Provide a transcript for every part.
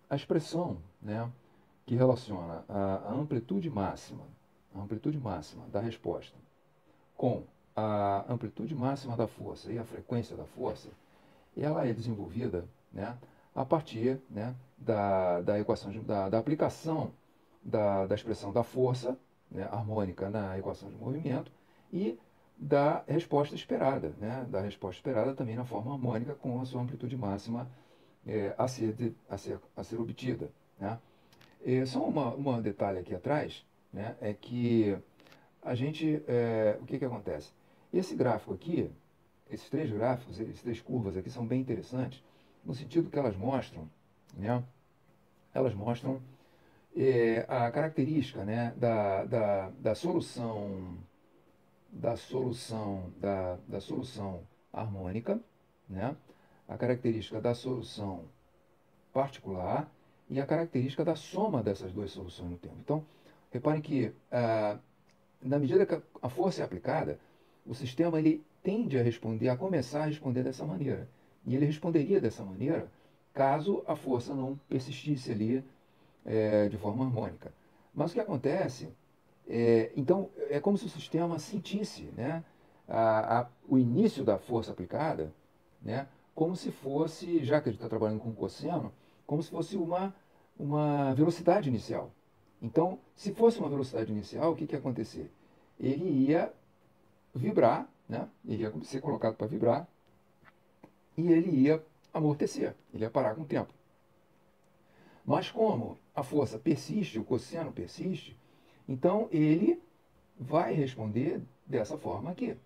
A expressão, né, que relaciona a amplitude máxima da resposta com a amplitude máxima da força e a frequência da força, ela é desenvolvida, né, a partir, né, da equação da aplicação da expressão da força, né, harmônica na equação de movimento e da resposta esperada, né, da resposta esperada também na forma harmônica com a sua amplitude máxima a ser obtida. Né? Só um detalhe aqui atrás, né, é que o que acontece? Esse gráfico aqui, esses três gráficos, essas três curvas aqui são bem interessantes, no sentido que elas mostram, né, elas mostram a característica, né, da solução harmônica, né, a característica da solução particular e a característica da soma dessas duas soluções no tempo. Então, reparem que na medida que a força é aplicada, o sistema ele tende a começar a responder dessa maneira. E ele responderia dessa maneira caso a força não persistisse ali de forma harmônica. Mas o que acontece então é como se o sistema sentisse, né, o início da força aplicada, né, como se fosse, já que a gente está trabalhando com cosseno, como se fosse uma velocidade inicial. Então, se fosse uma velocidade inicial, o que ia acontecer? Ele ia vibrar, né, ele ia ser colocado para vibrar e ele ia amortecer, ele ia parar com o tempo. Mas como a força persiste, o cosseno persiste, então ele vai responder dessa forma aqui.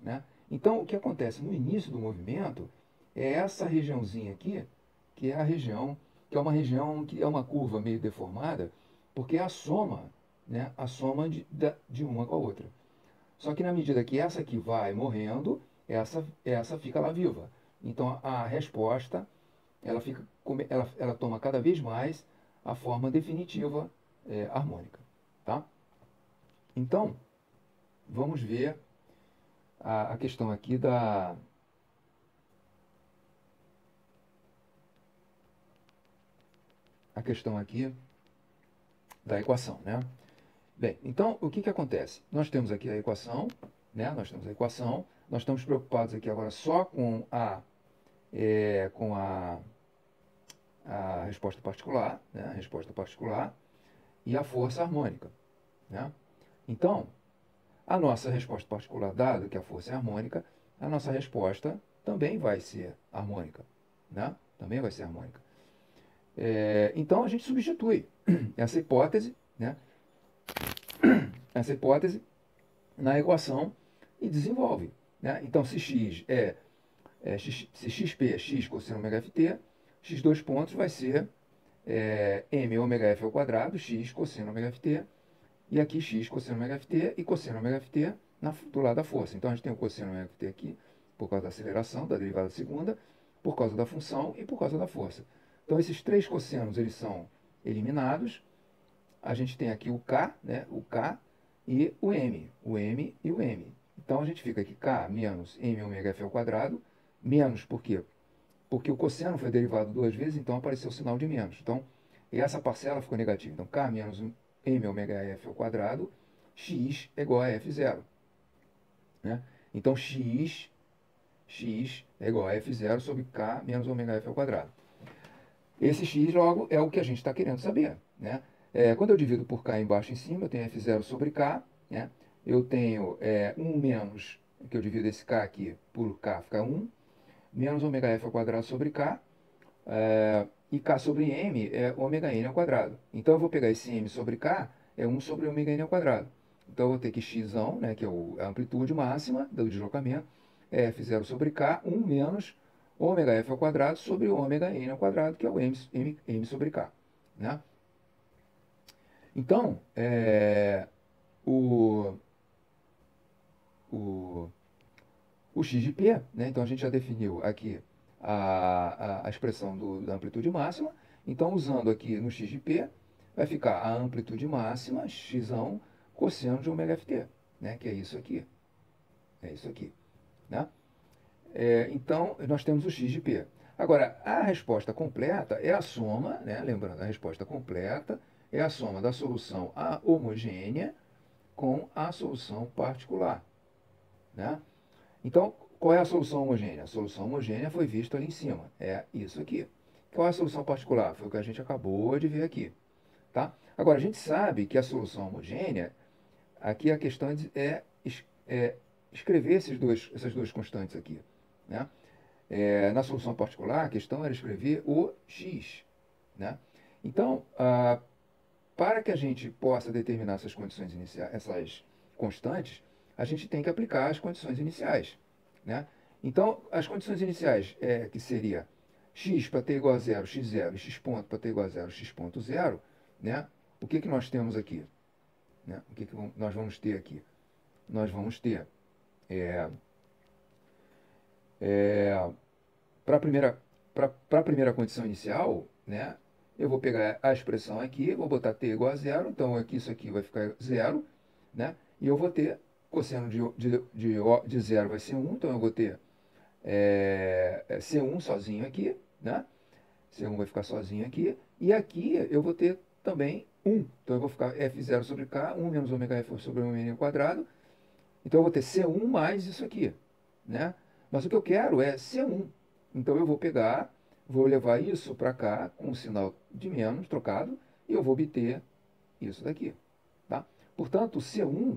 Né? Então, o que acontece no início do movimento é essa regiãozinha aqui, que é a região, que é uma região que é uma curva meio deformada, porque é a soma, né, a soma de uma com a outra. Só que na medida que essa aqui vai morrendo, essa fica lá viva. Então, a resposta, ela toma cada vez mais a forma definitiva harmônica. Tá? Então, vamos ver a questão aqui da equação, né? Bem, então o que acontece? Nós temos aqui a equação, né? Nós estamos preocupados aqui agora só com a resposta particular, né? A resposta particular e a força harmônica, né? Então, a nossa resposta particular, dado que a força é harmônica, a nossa resposta também vai ser harmônica, né? Também vai ser harmônica. Então a gente substitui essa hipótese, né? Essa hipótese na equação e desenvolve. Né? Então, se se xp é x cosseno ômega ft, x dois pontos vai ser m ômega f ao quadrado, x cosseno ômega ft, e aqui x cosseno ômega ft e cosseno ômega ft do lado da força. Então, a gente tem o cosseno ômega ft aqui, por causa da aceleração, da derivada segunda, por causa da função e por causa da força. Então, esses três cossenos, eles são eliminados. A gente tem aqui o k, né, o k e o m e o m. Então, a gente fica aqui k menos m ômega f ao quadrado, menos por quê? Porque o cosseno foi derivado duas vezes, então apareceu o sinal de menos. Então, essa parcela ficou negativa. Então, k menos m ômega f ao quadrado, x é igual a f0. Né? Então, x é igual a f0 sobre k menos ômega f ao quadrado. Esse x, logo, é o que a gente está querendo saber. Né? Quando eu divido por k embaixo e em cima, eu tenho f0 sobre k. Né? Eu tenho 1 menos, que eu divido esse k aqui por k, fica 1, menos ômega f ao quadrado sobre k. E k sobre m é ômega n ao quadrado. Então, eu vou pegar esse m sobre k, é 1 sobre ômega n ao quadrado. Então, eu vou ter que x, né, que é a amplitude máxima do deslocamento, é f0 sobre k, 1 menos ômega f ao quadrado sobre ômega n ao quadrado, que é o m sobre k. Né? Então, o x de p, né? Então a gente já definiu aqui a expressão da amplitude máxima. Então, usando aqui no x de p, vai ficar a amplitude máxima, x cosseno de ômega ft, né? Que é isso aqui. É isso aqui. Né? Então, nós temos o x de p. Agora, a resposta completa é a soma, né? Lembrando, a resposta completa é a soma da solução homogênea com a solução particular, né? Então, qual é a solução homogênea? A solução homogênea foi vista ali em cima, é isso aqui. Qual é a solução particular? Foi o que a gente acabou de ver aqui, tá? Agora, a gente sabe que a solução homogênea, aqui a questão é escrever essas duas constantes aqui, né? Na solução particular, a questão era escrever o x, né? Então, para que a gente possa determinar essas condições iniciais, essas constantes, a gente tem que aplicar as condições iniciais, né? Então, as condições iniciais que seria x para t igual a zero, x0, e x ponto para t igual a zero, x ponto zero, né? O que nós temos aqui? Né? O que nós vamos ter aqui? Nós vamos ter, para a primeira condição inicial, né? Eu vou pegar a expressão aqui, vou botar t igual a zero, então aqui, isso aqui vai ficar zero, né? E eu vou ter cosseno de zero vai ser 1, então eu vou ter C1 sozinho aqui, né? C1 vai ficar sozinho aqui, e aqui eu vou ter também 1, então eu vou ficar F0 sobre K, 1 menos ômega F sobre ômega ao quadrado, então eu vou ter C1 mais isso aqui, né? Mas o que eu quero é C1, então eu vou pegar, vou levar isso para cá com um sinal de menos trocado, e eu vou obter isso daqui, tá? Portanto, o C1,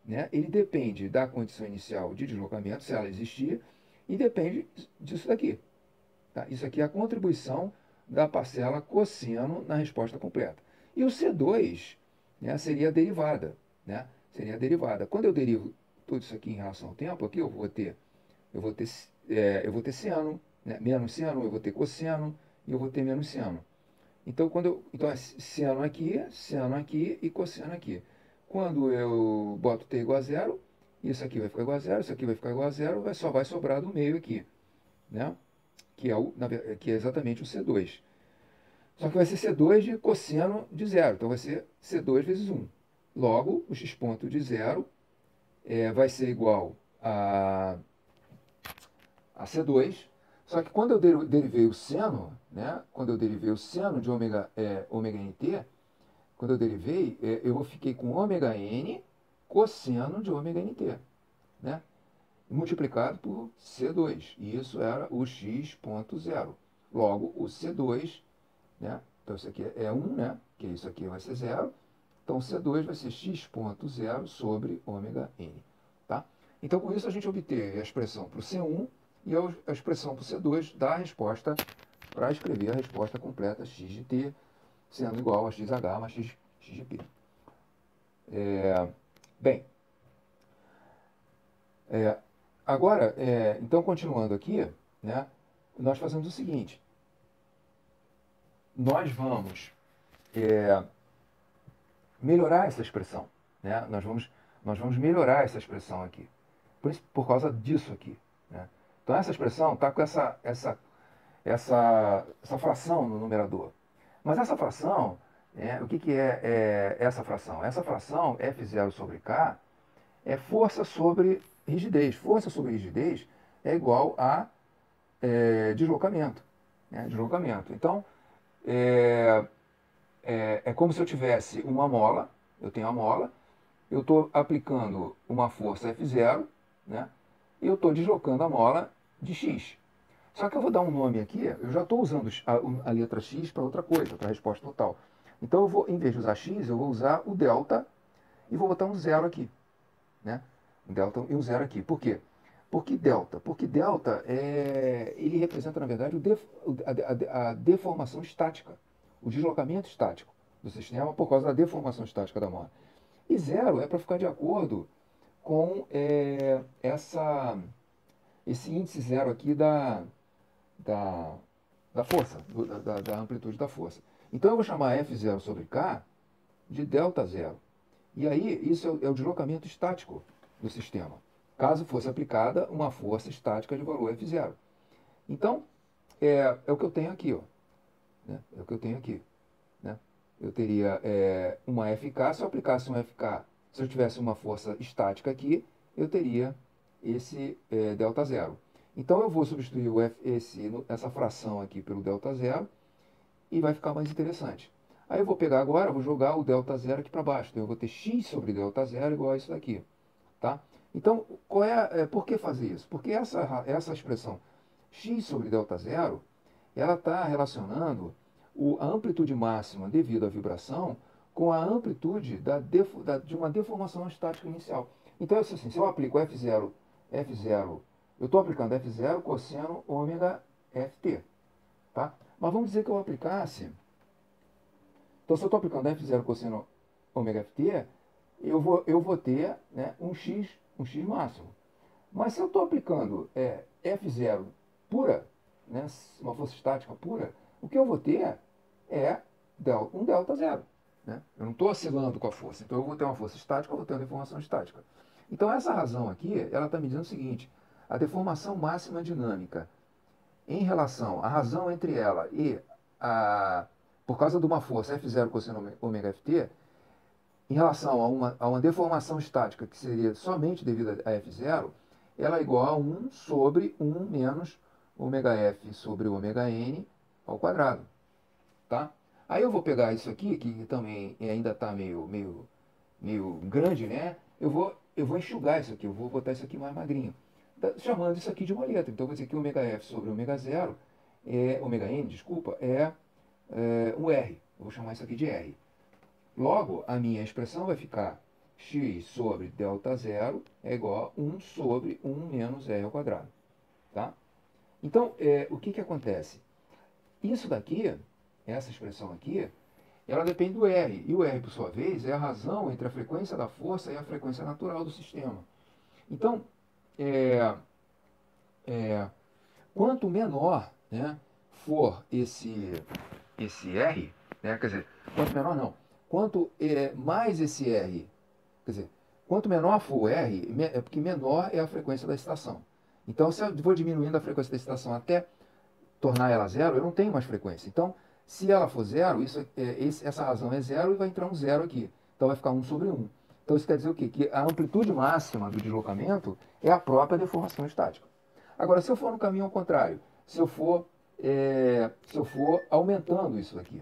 né, ele depende da condição inicial de deslocamento, se ela existir, e depende disso daqui. Tá? Isso aqui é a contribuição da parcela cosseno na resposta completa. E o C2, né, seria a derivada. Né? Seria a derivada. Quando eu derivo tudo isso aqui em relação ao tempo, aqui eu vou ter seno, né? Menos seno, eu vou ter cosseno, e eu vou ter menos seno. Então, então é seno aqui e cosseno aqui. Quando eu boto t igual a zero, isso aqui vai ficar igual a zero, isso aqui vai ficar igual a zero, só vai sobrar do meio aqui, né? Que é exatamente o C2. Só que vai ser C2 de cosseno de zero, então vai ser C2 vezes 1. Logo, o x ponto de zero vai ser igual a C2, só que quando eu derivei o seno, né, quando eu derivei o seno de ômega nt, quando eu derivei, eu fiquei com ômega n cosseno de ômega nt, né, multiplicado por C2, e isso era o x ponto zero. Logo, o C2, né, então isso aqui é 1, né, que isso aqui vai ser zero, então C2 vai ser x ponto zero sobre ômega n, tá? Então, com isso, a gente obteve a expressão para o C1 e a expressão para o C2 da resposta para escrever a resposta completa x de t sendo igual a xh mais x de p. Bem, agora, então continuando aqui, né, nós fazemos o seguinte, nós vamos melhorar essa expressão, né? Nós vamos melhorar essa expressão aqui, por causa disso aqui, né? Então essa expressão está com essa fração no numerador. Mas essa fração, o que é essa fração? Essa fração, F0 sobre K, é força sobre rigidez. Força sobre rigidez é igual a deslocamento. Né? Deslocamento. Então, é como se eu tivesse uma mola, eu tenho a mola, eu estou aplicando uma força F0, né? E eu estou deslocando a mola de X. Só que eu vou dar um nome aqui, eu já estou usando a letra X para outra coisa, para a resposta total. Então, eu vou, em vez de usar X, eu vou usar o delta e vou botar um zero aqui. Né? Um delta e um zero aqui. Por quê? Porque delta? Porque delta, ele representa, na verdade, a deformação estática, o deslocamento estático do sistema por causa da deformação estática da mola. E zero é para ficar de acordo com esse índice zero aqui da força, da amplitude da força. Então eu vou chamar F0 sobre K de delta zero. E aí isso é o deslocamento estático do sistema, caso fosse aplicada uma força estática de valor F0. Então, é o que eu tenho aqui, ó. Né? É o que eu tenho aqui. Né? Eu teria uma FK, se eu aplicasse um FK, se eu tivesse uma força estática aqui, eu teria esse delta zero. Então eu vou substituir essa fração aqui pelo delta zero e vai ficar mais interessante. Aí eu vou pegar agora, vou jogar o delta zero aqui para baixo. Então eu vou ter x sobre delta zero igual a isso daqui. Tá? Então, por que fazer isso? Porque essa expressão x sobre delta zero, ela está relacionando a amplitude máxima devido à vibração com a amplitude de uma deformação estática inicial. Então, assim, se eu aplico F0, eu estou aplicando F0 cosseno ômega Ft. Tá? Mas vamos dizer que eu aplicasse. Então, se eu estou aplicando F0 cosseno ômega Ft, eu vou ter, né, um x máximo. Mas se eu estou aplicando F0 pura, né, uma força estática pura, o que eu vou ter é um delta zero. Né? Eu não estou oscilando com a força. Então eu vou ter uma força estática, eu vou ter uma deformação estática. Então essa razão aqui, ela está me dizendo o seguinte: a deformação máxima dinâmica em relação à razão entre ela e por causa de uma força F0 cosseno ômega Ft, em relação a uma deformação estática, que seria somente devido a F0, ela é igual a 1 sobre 1 menos ômega F sobre ômega N ao quadrado. Tá? Aí eu vou pegar isso aqui, que também ainda está meio grande, né? Eu vou enxugar isso aqui, eu vou botar isso aqui mais magrinho, chamando isso aqui de uma letra. Então eu vou dizer que ômega F sobre ômega 0, ômega N, desculpa, um R. Eu vou chamar isso aqui de R. Logo, a minha expressão vai ficar x sobre delta zero é igual a 1 sobre 1 menos r ao quadrado. Tá? Então, o que acontece? Isso daqui, essa expressão aqui, ela depende do R. E o R, por sua vez, é a razão entre a frequência da força e a frequência natural do sistema. Então, quanto menor, né, for esse R, né, quer dizer, quanto menor não, quanto mais esse R, quer dizer, quanto menor for o R, é porque menor é a frequência da excitação. Então, se eu vou diminuindo a frequência da excitação até tornar ela zero, eu não tenho mais frequência. Então, se ela for zero, essa razão é zero e vai entrar um zero aqui. Então, vai ficar 1 sobre 1. Então, isso quer dizer o quê? Que a amplitude máxima do deslocamento é a própria deformação estática. Agora, se eu for no caminho ao contrário, se eu for aumentando isso daqui,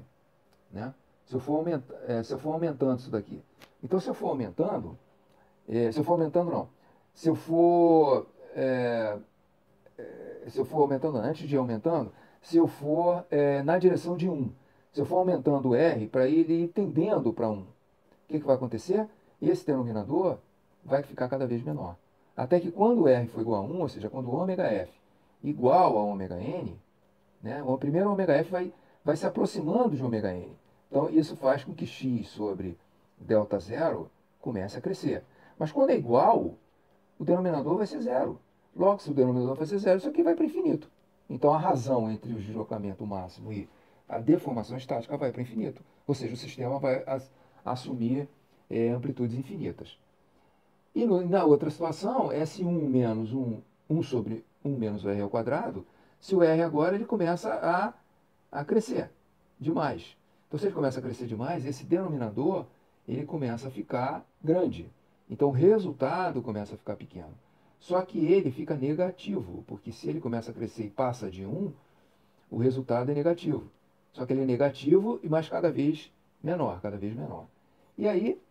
né? Se eu for aumentando isso daqui. Então, se eu for aumentando, se eu for aumentando, antes de ir aumentando, se eu for na direção de 1, se eu for aumentando o R para ele ir tendendo para 1, o que vai acontecer? Esse denominador vai ficar cada vez menor. Até que quando R for igual a 1, ou seja, quando o ômega F igual a ômega N, né, o primeiro ômega F vai se aproximando de ômega N. Então isso faz com que x sobre delta zero comece a crescer. Mas quando é igual, o denominador vai ser zero. Logo, se o denominador vai ser zero, isso aqui vai para o infinito. Então a razão entre o deslocamento máximo e a deformação estática vai para o infinito. Ou seja, o sistema vai assumir amplitudes infinitas. E na outra situação, S1 menos 1 sobre 1 menos o R ao quadrado, se o R agora ele começa a crescer demais. Então, se ele começa a crescer demais, esse denominador ele começa a ficar grande. Então, o resultado começa a ficar pequeno. Só que ele fica negativo, porque se ele começa a crescer e passa de 1, o resultado é negativo. Só que ele é negativo, mas cada vez menor, cada vez menor. E aí,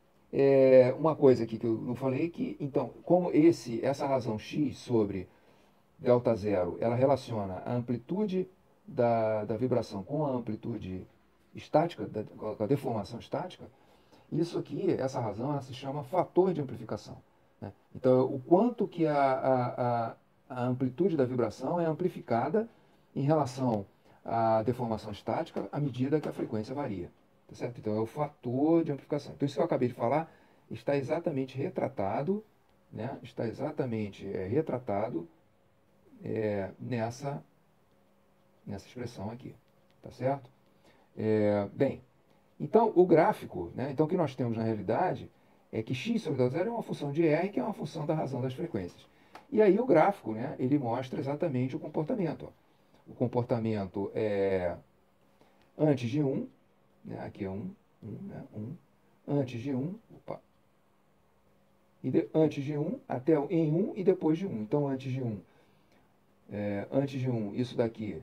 uma coisa aqui que eu não falei, que, então, como essa razão x sobre delta zero, ela relaciona a amplitude da vibração com a amplitude estática, com a deformação estática, isso aqui, essa razão, ela se chama fator de amplificação. Né? Então, o quanto que a amplitude da vibração é amplificada em relação à deformação estática à medida que a frequência varia. Tá certo? Então, é o fator de amplificação. Então, isso que eu acabei de falar está exatamente retratado, né? Está exatamente retratado nessa expressão aqui. Tá certo? Bem, então, o gráfico, né? Então, o que nós temos na realidade é que x sobre delta zero é uma função de R, que é uma função da razão das frequências. E aí o gráfico, né, ele mostra exatamente o comportamento. Ó. O comportamento é antes de 1, né, aqui é 1, né, 1, antes de 1, opa, antes de 1, até em 1 e depois de 1. Então, antes de 1, Antes de 1, isso daqui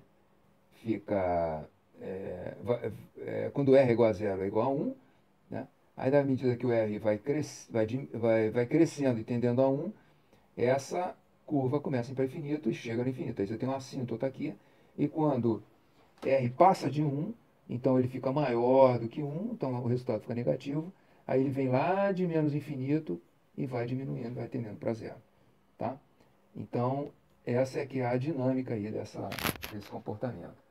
fica, quando R é igual a 0 é igual a 1, né? Aí, na medida que o R vai crescendo e tendendo a 1, essa curva começa para infinito e chega no infinito. Aí você tem um assíntota aqui, e quando R passa de 1, então ele fica maior do que 1, então o resultado fica negativo. Aí ele vem lá de menos infinito e vai diminuindo, vai tendendo para 0. Tá? Então, essa é que é a dinâmica aí desse comportamento.